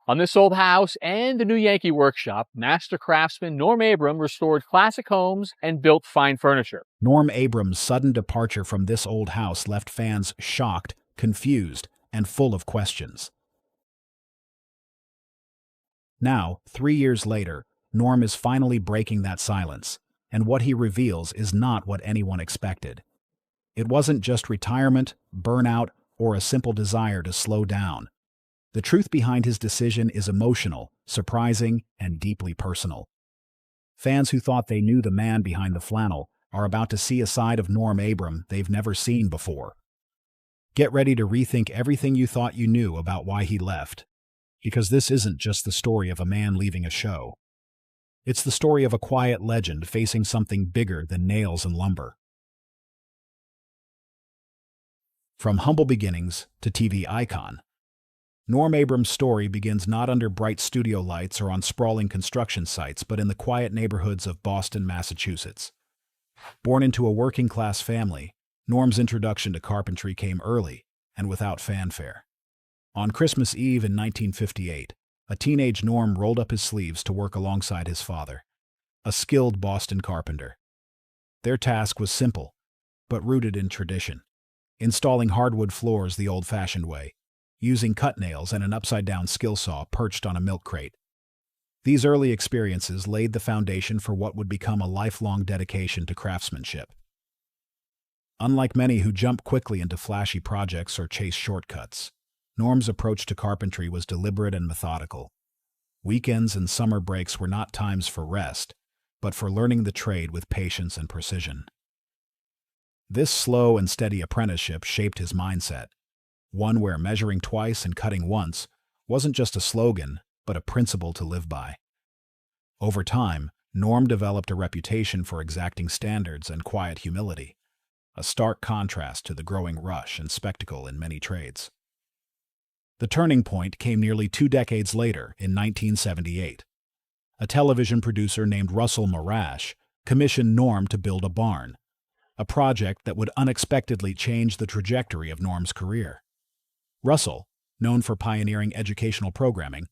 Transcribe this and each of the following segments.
On this old house and the new Yankee workshop, master craftsman Norm Abram restored classic homes and built fine furniture. Norm Abram's sudden departure from this old house left fans shocked, confused, and full of questions. Now, 3 years later, Norm is finally breaking that silence, and what he reveals is not what anyone expected. It wasn't just retirement, burnout, or a simple desire to slow down. The truth behind his decision is emotional, surprising, and deeply personal. Fans who thought they knew the man behind the flannel are about to see a side of Norm Abram they've never seen before. Get ready to rethink everything you thought you knew about why he left. Because this isn't just the story of a man leaving a show. It's the story of a quiet legend facing something bigger than nails and lumber. From humble beginnings to TV icon, Norm Abram's story begins not under bright studio lights or on sprawling construction sites, but in the quiet neighborhoods of Boston, Massachusetts. Born into a working-class family, Norm's introduction to carpentry came early and without fanfare. On Christmas Eve in 1958, a teenage Norm rolled up his sleeves to work alongside his father, a skilled Boston carpenter. Their task was simple, but rooted in tradition: installing hardwood floors the old-fashioned way, using cut nails and an upside-down skill saw perched on a milk crate. These early experiences laid the foundation for what would become a lifelong dedication to craftsmanship. Unlike many who jump quickly into flashy projects or chase shortcuts, Norm's approach to carpentry was deliberate and methodical. Weekends and summer breaks were not times for rest, but for learning the trade with patience and precision. This slow and steady apprenticeship shaped his mindset, one where measuring twice and cutting once wasn't just a slogan, but a principle to live by. Over time, Norm developed a reputation for exacting standards and quiet humility, a stark contrast to the growing rush and spectacle in many trades. The turning point came nearly 2 decades later, in 1978. A television producer named Russell Marash commissioned Norm to build a barn, a project that would unexpectedly change the trajectory of Norm's career. Russell, known for pioneering educational programming,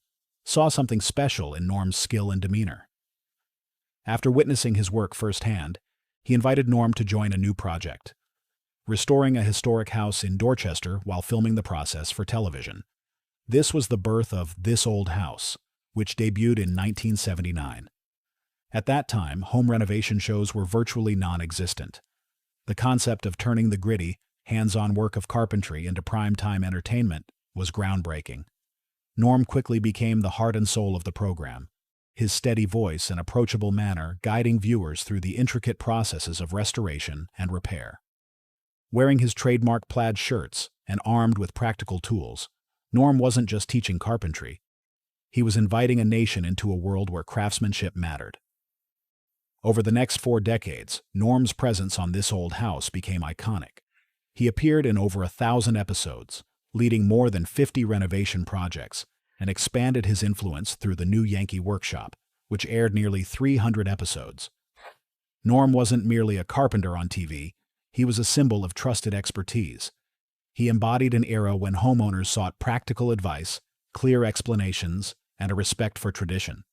saw something special in Norm's skill and demeanor. After witnessing his work firsthand, he invited Norm to join a new project: restoring a historic house in Dorchester while filming the process for television. This was the birth of This Old House, which debuted in 1979. At that time, home renovation shows were virtually non-existent. The concept of turning the gritty, hands-on work of carpentry into prime-time entertainment was groundbreaking. Norm quickly became the heart and soul of the program, his steady voice and approachable manner guiding viewers through the intricate processes of restoration and repair. Wearing his trademark plaid shirts and armed with practical tools, Norm wasn't just teaching carpentry. He was inviting a nation into a world where craftsmanship mattered. Over the next 4 decades, Norm's presence on This Old House became iconic. He appeared in over 1,000 episodes, leading more than 50 renovation projects, and expanded his influence through the new Yankee workshop, which aired nearly 300 episodes. Norm wasn't merely a carpenter on TV, he was a symbol of trusted expertise. He embodied an era when homeowners sought practical advice, clear explanations, and a respect for tradition.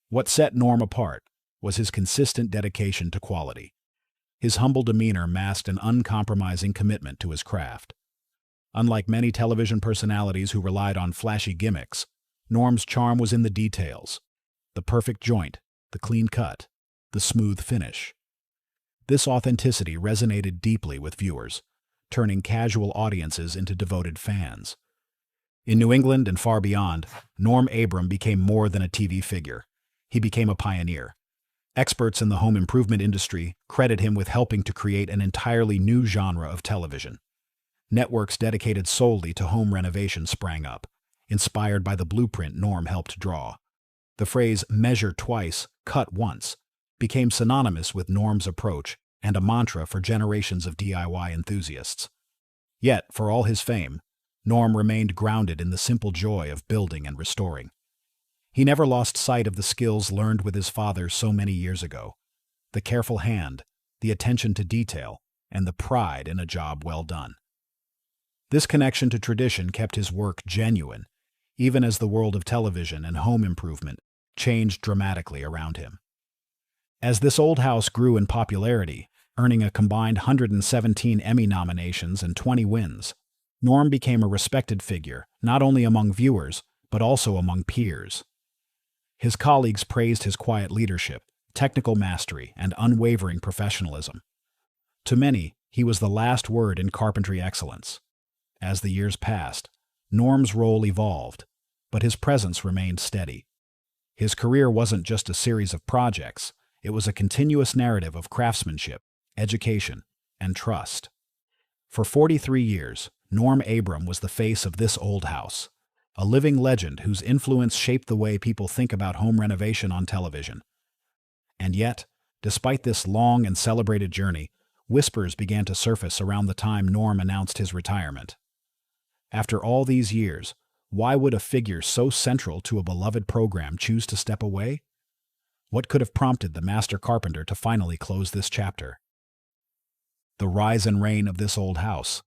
What set Norm apart was his consistent dedication to quality. His humble demeanor masked an uncompromising commitment to his craft. Unlike many television personalities who relied on flashy gimmicks, Norm's charm was in the details: the perfect joint, the clean cut, the smooth finish. This authenticity resonated deeply with viewers, turning casual audiences into devoted fans. In New England and far beyond, Norm Abram became more than a TV figure. He became a pioneer. Experts in the home improvement industry credit him with helping to create an entirely new genre of television. Networks dedicated solely to home renovation sprang up, inspired by the blueprint Norm helped draw. The phrase "measure twice, cut once" became synonymous with Norm's approach and a mantra for generations of DIY enthusiasts. Yet, for all his fame, Norm remained grounded in the simple joy of building and restoring. He never lost sight of the skills learned with his father so many years ago: the careful hand, the attention to detail, and the pride in a job well done. This connection to tradition kept his work genuine. even as the world of television and home improvement changed dramatically around him. As This Old House grew in popularity, earning a combined 117 Emmy nominations and 20 wins, Norm became a respected figure, not only among viewers, but also among peers. His colleagues praised his quiet leadership, technical mastery, and unwavering professionalism. To many, he was the last word in carpentry excellence. As the years passed, Norm's role evolved, but his presence remained steady. His career wasn't just a series of projects, it was a continuous narrative of craftsmanship, education, and trust. For 43 years, Norm Abram was the face of This Old House, a living legend whose influence shaped the way people think about home renovation on television. And yet, despite this long and celebrated journey, whispers began to surface around the time Norm announced his retirement. After all these years, why would a figure so central to a beloved program choose to step away? What could have prompted the master carpenter to finally close this chapter? The rise and reign of This Old House.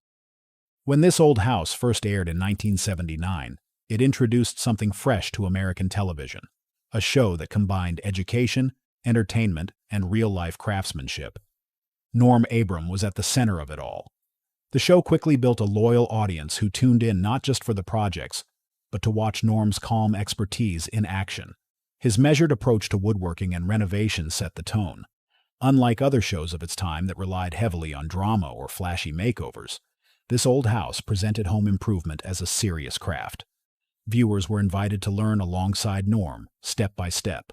When This Old House first aired in 1979, it introduced something fresh to American television, a show that combined education, entertainment, and real-life craftsmanship. Norm Abram was at the center of it all. The show quickly built a loyal audience who tuned in not just for the projects, but to watch Norm's calm expertise in action. His measured approach to woodworking and renovation set the tone. Unlike other shows of its time that relied heavily on drama or flashy makeovers, This Old House presented home improvement as a serious craft. Viewers were invited to learn alongside Norm, step by step.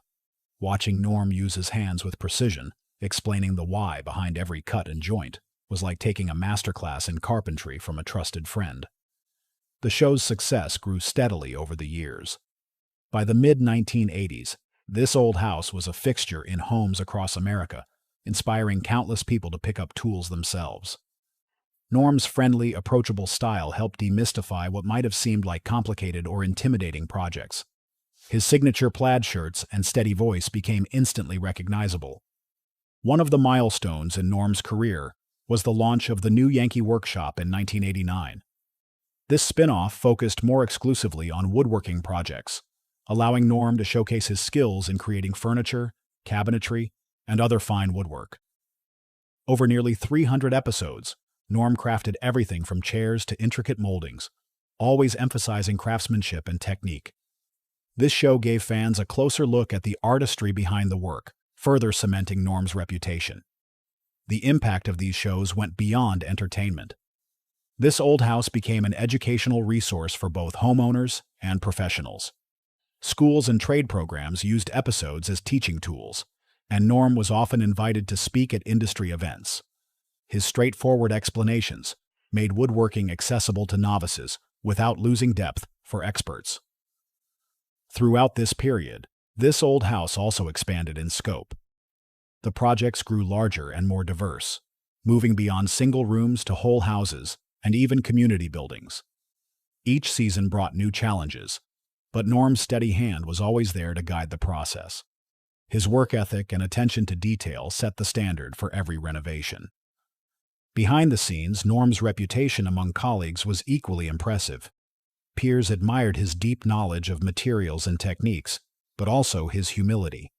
Watching Norm use his hands with precision, explaining the why behind every cut and joint, was like taking a masterclass in carpentry from a trusted friend. The show's success grew steadily over the years. By the mid-1980s, This Old House was a fixture in homes across America, inspiring countless people to pick up tools themselves. Norm's friendly, approachable style helped demystify what might have seemed like complicated or intimidating projects. His signature plaid shirts and steady voice became instantly recognizable. One of the milestones in Norm's career was the launch of the new Yankee workshop in 1989. This spin-off focused more exclusively on woodworking projects, allowing Norm to showcase his skills in creating furniture, cabinetry, and other fine woodwork. Over nearly 300 episodes, Norm crafted everything from chairs to intricate moldings, always emphasizing craftsmanship and technique. This show gave fans a closer look at the artistry behind the work, further cementing Norm's reputation. The impact of these shows went beyond entertainment. This Old House became an educational resource for both homeowners and professionals. Schools and trade programs used episodes as teaching tools, and Norm was often invited to speak at industry events. His straightforward explanations made woodworking accessible to novices without losing depth for experts. Throughout this period, This Old House also expanded in scope. The projects grew larger and more diverse, moving beyond single rooms to whole houses and even community buildings. Each season brought new challenges, but Norm's steady hand was always there to guide the process. His work ethic and attention to detail set the standard for every renovation. Behind the scenes, Norm's reputation among colleagues was equally impressive. Peers admired his deep knowledge of materials and techniques, but also his humility.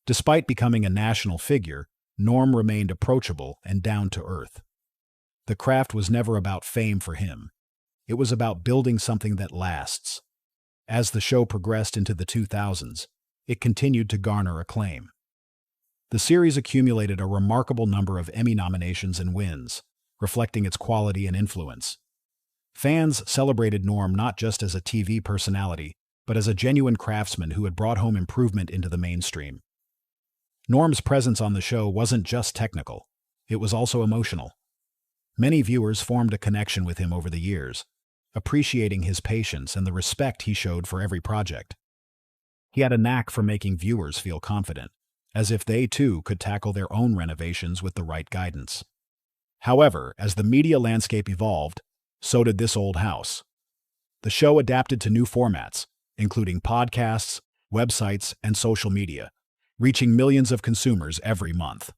Despite becoming a national figure, Norm remained approachable and down to earth. The craft was never about fame for him. It was about building something that lasts. As the show progressed into the 2000s, it continued to garner acclaim. The series accumulated a remarkable number of Emmy nominations and wins, reflecting its quality and influence. Fans celebrated Norm not just as a TV personality, but as a genuine craftsman who had brought home improvement into the mainstream. Norm's presence on the show wasn't just technical, it was also emotional. Many viewers formed a connection with him over the years, appreciating his patience and the respect he showed for every project. He had a knack for making viewers feel confident, as if they too could tackle their own renovations with the right guidance. However, as the media landscape evolved, so did This Old House. The show adapted to new formats, including podcasts, websites, and social media, reaching millions of consumers every month.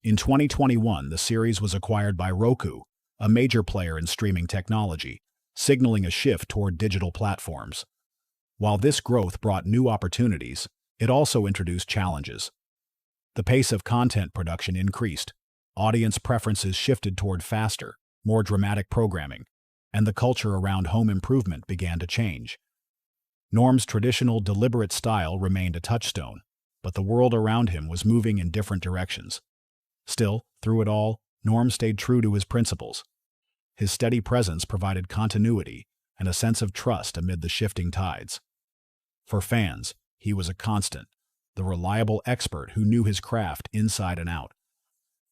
In 2021, the series was acquired by Roku, a major player in streaming technology, signaling a shift toward digital platforms. While this growth brought new opportunities, it also introduced challenges. The pace of content production increased, audience preferences shifted toward faster, more dramatic programming, and the culture around home improvement began to change. Norm's traditional, deliberate style remained a touchstone, but the world around him was moving in different directions. Still, through it all, Norm stayed true to his principles. His steady presence provided continuity and a sense of trust amid the shifting tides. For fans, he was a constant, the reliable expert who knew his craft inside and out.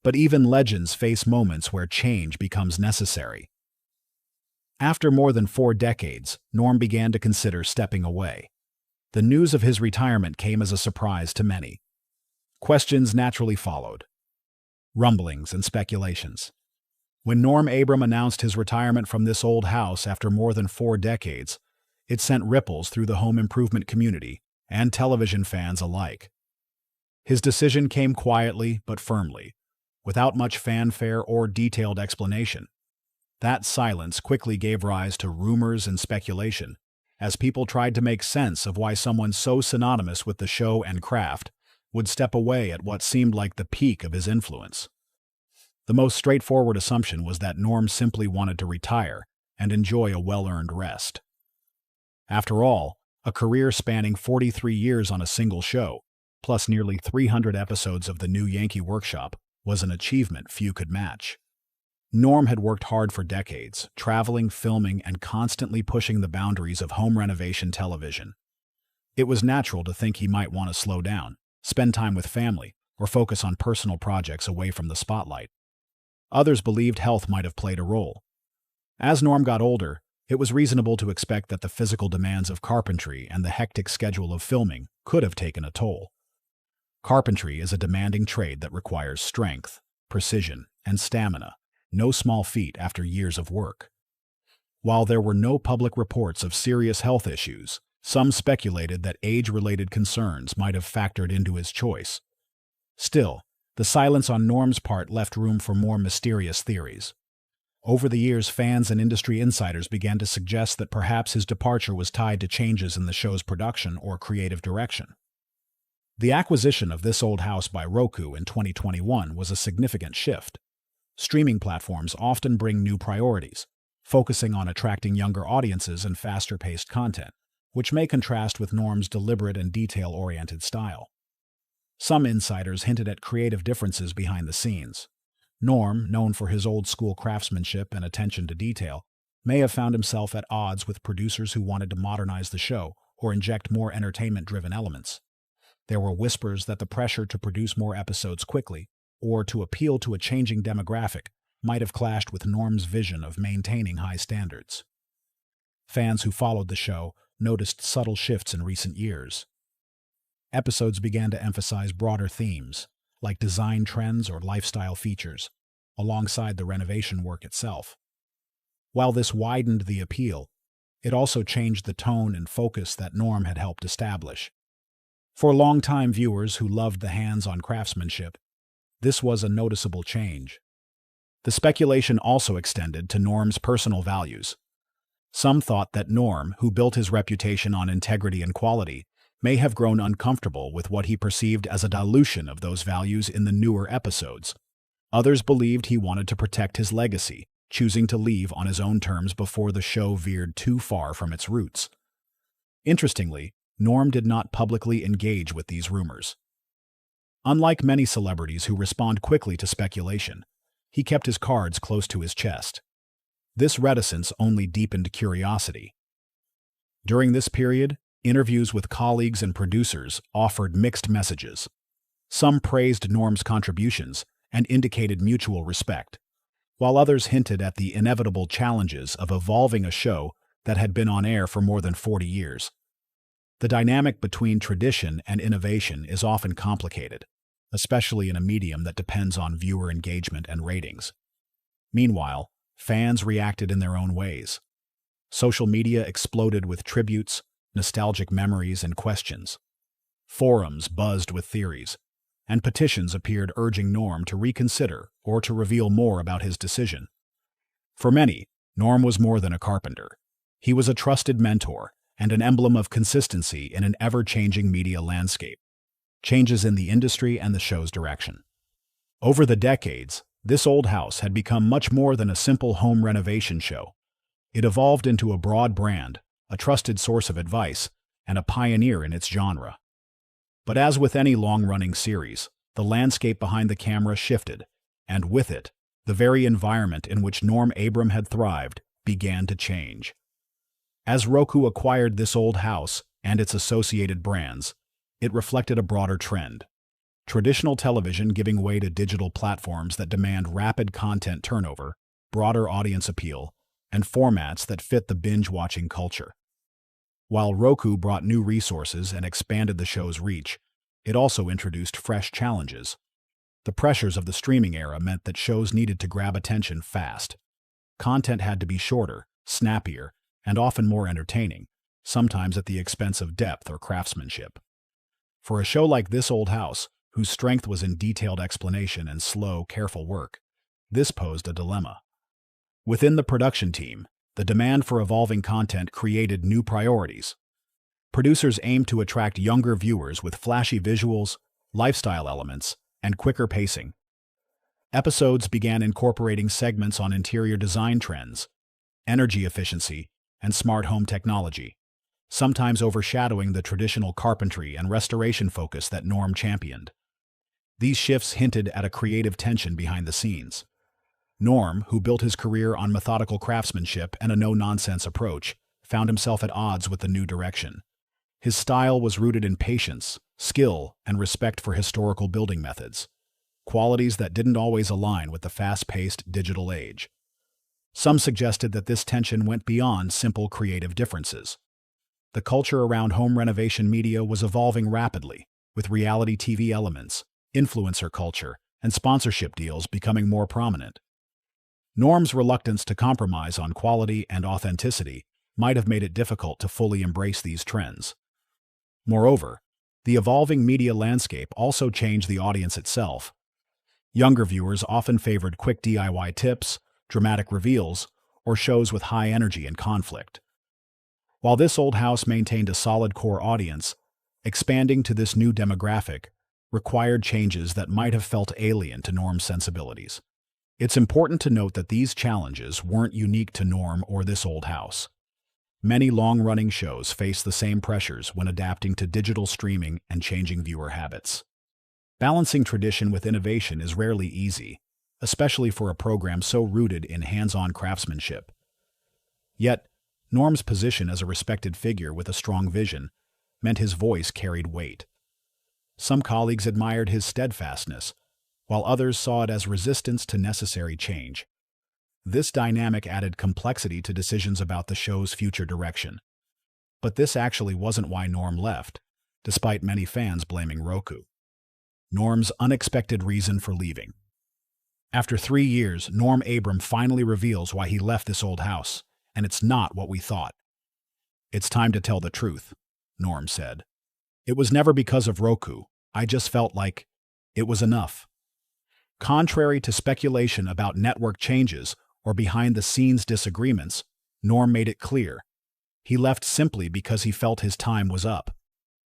But even legends face moments where change becomes necessary. After more than 4 decades, Norm began to consider stepping away. The news of his retirement came as a surprise to many. Questions naturally followed. Rumblings and speculations. When Norm Abram announced his retirement from this old house after more than 4 decades, it sent ripples through the home improvement community and television fans alike. His decision came quietly but firmly, without much fanfare or detailed explanation. That silence quickly gave rise to rumors and speculation, as people tried to make sense of why someone so synonymous with the show and craft would step away at what seemed like the peak of his influence. The most straightforward assumption was that Norm simply wanted to retire and enjoy a well-earned rest. After all, a career spanning 43 years on a single show, plus nearly 300 episodes of the new Yankee Workshop, was an achievement few could match. Norm had worked hard for decades, traveling, filming, and constantly pushing the boundaries of home renovation television. It was natural to think he might want to slow down, spend time with family, or focus on personal projects away from the spotlight. Others believed health might have played a role. As Norm got older, it was reasonable to expect that the physical demands of carpentry and the hectic schedule of filming could have taken a toll. Carpentry is a demanding trade that requires strength, precision, and stamina, no small feat after years of work. While there were no public reports of serious health issues, some speculated that age-related concerns might have factored into his choice. Still, the silence on Norm's part left room for more mysterious theories. Over the years, fans and industry insiders began to suggest that perhaps his departure was tied to changes in the show's production or creative direction. The acquisition of This Old House by Roku in 2021 was a significant shift. Streaming platforms often bring new priorities, focusing on attracting younger audiences and faster-paced content, which may contrast with Norm's deliberate and detail-oriented style. Some insiders hinted at creative differences behind the scenes. Norm, known for his old-school craftsmanship and attention to detail, may have found himself at odds with producers who wanted to modernize the show or inject more entertainment-driven elements. There were whispers that the pressure to produce more episodes quickly, or to appeal to a changing demographic, might have clashed with Norm's vision of maintaining high standards. Fans who followed the show noticed subtle shifts in recent years. Episodes began to emphasize broader themes, like design trends or lifestyle features, alongside the renovation work itself. While this widened the appeal, it also changed the tone and focus that Norm had helped establish. For longtime viewers who loved the hands-on craftsmanship, this was a noticeable change. The speculation also extended to Norm's personal values. Some thought that Norm, who built his reputation on integrity and quality, may have grown uncomfortable with what he perceived as a dilution of those values in the newer episodes. Others believed he wanted to protect his legacy, choosing to leave on his own terms before the show veered too far from its roots. Interestingly, Norm did not publicly engage with these rumors. Unlike many celebrities who respond quickly to speculation, he kept his cards close to his chest. This reticence only deepened curiosity. During this period, interviews with colleagues and producers offered mixed messages. Some praised Norm's contributions and indicated mutual respect, while others hinted at the inevitable challenges of evolving a show that had been on air for more than 40 years. The dynamic between tradition and innovation is often complicated, especially in a medium that depends on viewer engagement and ratings. Meanwhile, fans reacted in their own ways. Social media exploded with tributes, nostalgic memories, and questions. Forums buzzed with theories, and petitions appeared urging Norm to reconsider or to reveal more about his decision. For many, Norm was more than a carpenter. He was a trusted mentor and an emblem of consistency in an ever-changing media landscape. Changes in the industry and the show's direction. Over the decades, This Old House had become much more than a simple home renovation show. It evolved into a broad brand, a trusted source of advice, and a pioneer in its genre. But as with any long-running series, the landscape behind the camera shifted, and with it, the very environment in which Norm Abram had thrived began to change. As Roku acquired This Old House and its associated brands, it reflected a broader trend. Traditional television giving way to digital platforms that demand rapid content turnover, broader audience appeal, and formats that fit the binge-watching culture. While Roku brought new resources and expanded the show's reach, it also introduced fresh challenges. The pressures of the streaming era meant that shows needed to grab attention fast. Content had to be shorter, snappier, and often more entertaining, sometimes at the expense of depth or craftsmanship. For a show like This Old House, whose strength was in detailed explanation and slow, careful work, this posed a dilemma. Within the production team, the demand for evolving content created new priorities. Producers aimed to attract younger viewers with flashy visuals, lifestyle elements, and quicker pacing. Episodes began incorporating segments on interior design trends, energy efficiency, and smart home technology, sometimes overshadowing the traditional carpentry and restoration focus that Norm championed. These shifts hinted at a creative tension behind the scenes. Norm, who built his career on methodical craftsmanship and a no-nonsense approach, found himself at odds with the new direction. His style was rooted in patience, skill, and respect for historical building methods, qualities that didn't always align with the fast-paced digital age. Some suggested that this tension went beyond simple creative differences. The culture around home renovation media was evolving rapidly, with reality TV elements, influencer culture, and sponsorship deals becoming more prominent. Norm's reluctance to compromise on quality and authenticity might have made it difficult to fully embrace these trends. Moreover, the evolving media landscape also changed the audience itself. Younger viewers often favored quick DIY tips, dramatic reveals, or shows with high energy and conflict. While This Old House maintained a solid core audience, expanding to this new demographic required changes that might have felt alien to Norm's sensibilities. It's important to note that these challenges weren't unique to Norm or This Old House. Many long-running shows face the same pressures when adapting to digital streaming and changing viewer habits. Balancing tradition with innovation is rarely easy, especially for a program so rooted in hands-on craftsmanship. Yet, Norm's position as a respected figure with a strong vision meant his voice carried weight. Some colleagues admired his steadfastness, while others saw it as resistance to necessary change. This dynamic added complexity to decisions about the show's future direction. But this actually wasn't why Norm left, despite many fans blaming Roku. Norm's unexpected reason for leaving. After 3 years, Norm Abram finally reveals why he left This Old House, and it's not what we thought. "It's time to tell the truth," Norm said. "It was never because of Roku. I just felt like it was enough." Contrary to speculation about network changes or behind-the-scenes disagreements, Norm made it clear. He left simply because he felt his time was up.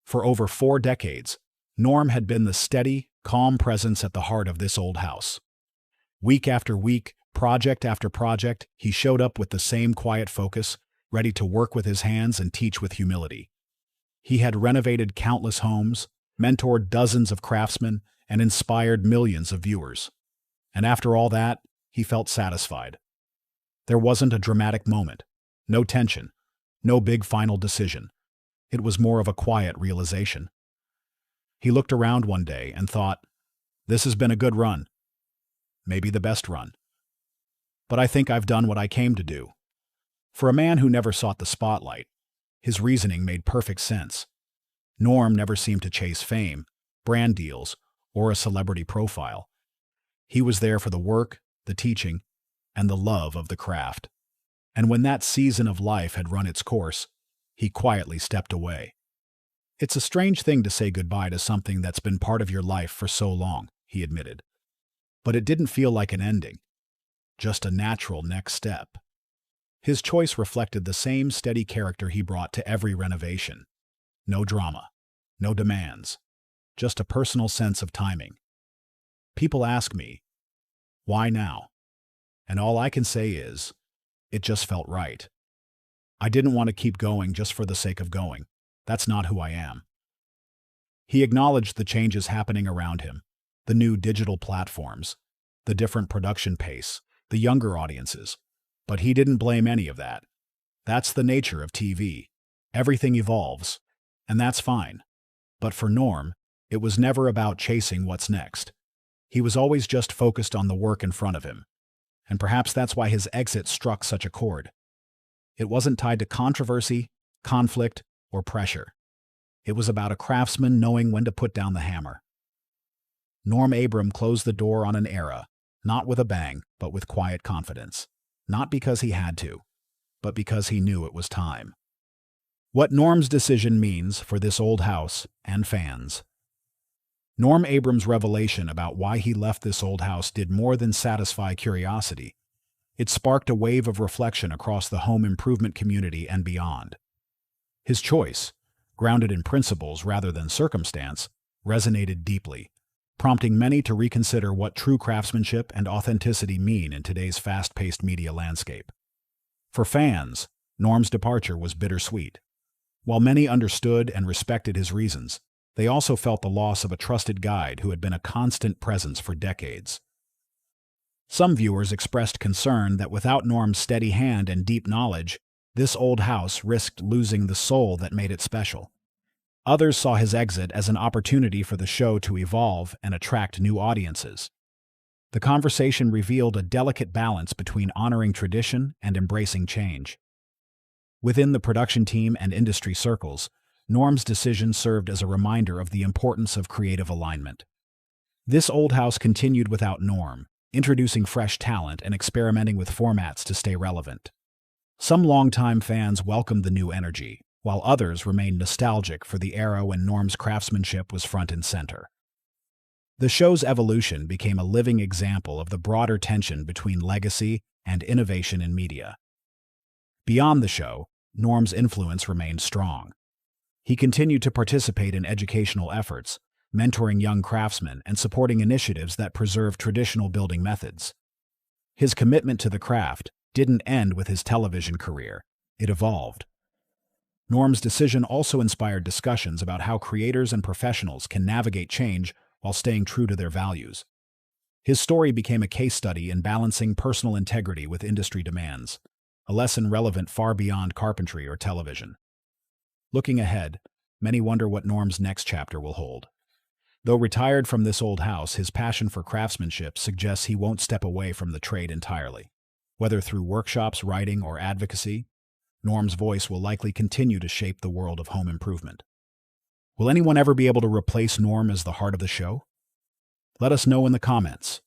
For over 4 decades, Norm had been the steady, calm presence at the heart of This Old House. Week after week, project after project, he showed up with the same quiet focus, ready to work with his hands and teach with humility. He had renovated countless homes, mentored dozens of craftsmen, and inspired millions of viewers. And after all that, he felt satisfied. There wasn't a dramatic moment, no tension, no big final decision. It was more of a quiet realization. He looked around one day and thought, "This has been a good run. Maybe the best run. But I think I've done what I came to do." For a man who never sought the spotlight, his reasoning made perfect sense. Norm never seemed to chase fame, brand deals, or a celebrity profile. He was there for the work, the teaching, and the love of the craft. And when that season of life had run its course, he quietly stepped away. "It's a strange thing to say goodbye to something that's been part of your life for so long," he admitted. But it didn't feel like an ending, just a natural next step. His choice reflected the same steady character he brought to every renovation. No drama, no demands, just a personal sense of timing. People ask me, why now? And all I can say is, it just felt right. I didn't want to keep going just for the sake of going. That's not who I am. He acknowledged the changes happening around him, the new digital platforms, the different production pace, the younger audiences. But he didn't blame any of that. That's the nature of TV. Everything evolves, and that's fine. But for Norm, it was never about chasing what's next. He was always just focused on the work in front of him. And perhaps that's why his exit struck such a chord. It wasn't tied to controversy, conflict, or pressure. It was about a craftsman knowing when to put down the hammer. Norm Abram closed the door on an era, not with a bang, but with quiet confidence. Not because he had to, but because he knew it was time. What Norm's decision means for this old house and fans. Norm Abram's revelation about why he left this old house did more than satisfy curiosity. It sparked a wave of reflection across the home improvement community and beyond. His choice, grounded in principles rather than circumstance, resonated deeply, prompting many to reconsider what true craftsmanship and authenticity mean in today's fast-paced media landscape. For fans, Norm's departure was bittersweet. While many understood and respected his reasons, they also felt the loss of a trusted guide who had been a constant presence for decades. Some viewers expressed concern that without Norm's steady hand and deep knowledge, this old house risked losing the soul that made it special. Others saw his exit as an opportunity for the show to evolve and attract new audiences. The conversation revealed a delicate balance between honoring tradition and embracing change. Within the production team and industry circles, Norm's decision served as a reminder of the importance of creative alignment. This old house continued without Norm, introducing fresh talent and experimenting with formats to stay relevant. Some longtime fans welcomed the new energy, while others remained nostalgic for the era when Norm's craftsmanship was front and center. The show's evolution became a living example of the broader tension between legacy and innovation in media. Beyond the show, Norm's influence remained strong. He continued to participate in educational efforts, mentoring young craftsmen and supporting initiatives that preserve traditional building methods. His commitment to the craft didn't end with his television career. It evolved. Norm's decision also inspired discussions about how creators and professionals can navigate change while staying true to their values. His story became a case study in balancing personal integrity with industry demands, a lesson relevant far beyond carpentry or television. Looking ahead, many wonder what Norm's next chapter will hold. Though retired from this old house, his passion for craftsmanship suggests he won't step away from the trade entirely. Whether through workshops, writing, or advocacy, Norm's voice will likely continue to shape the world of home improvement. Will anyone ever be able to replace Norm as the heart of the show? Let us know in the comments.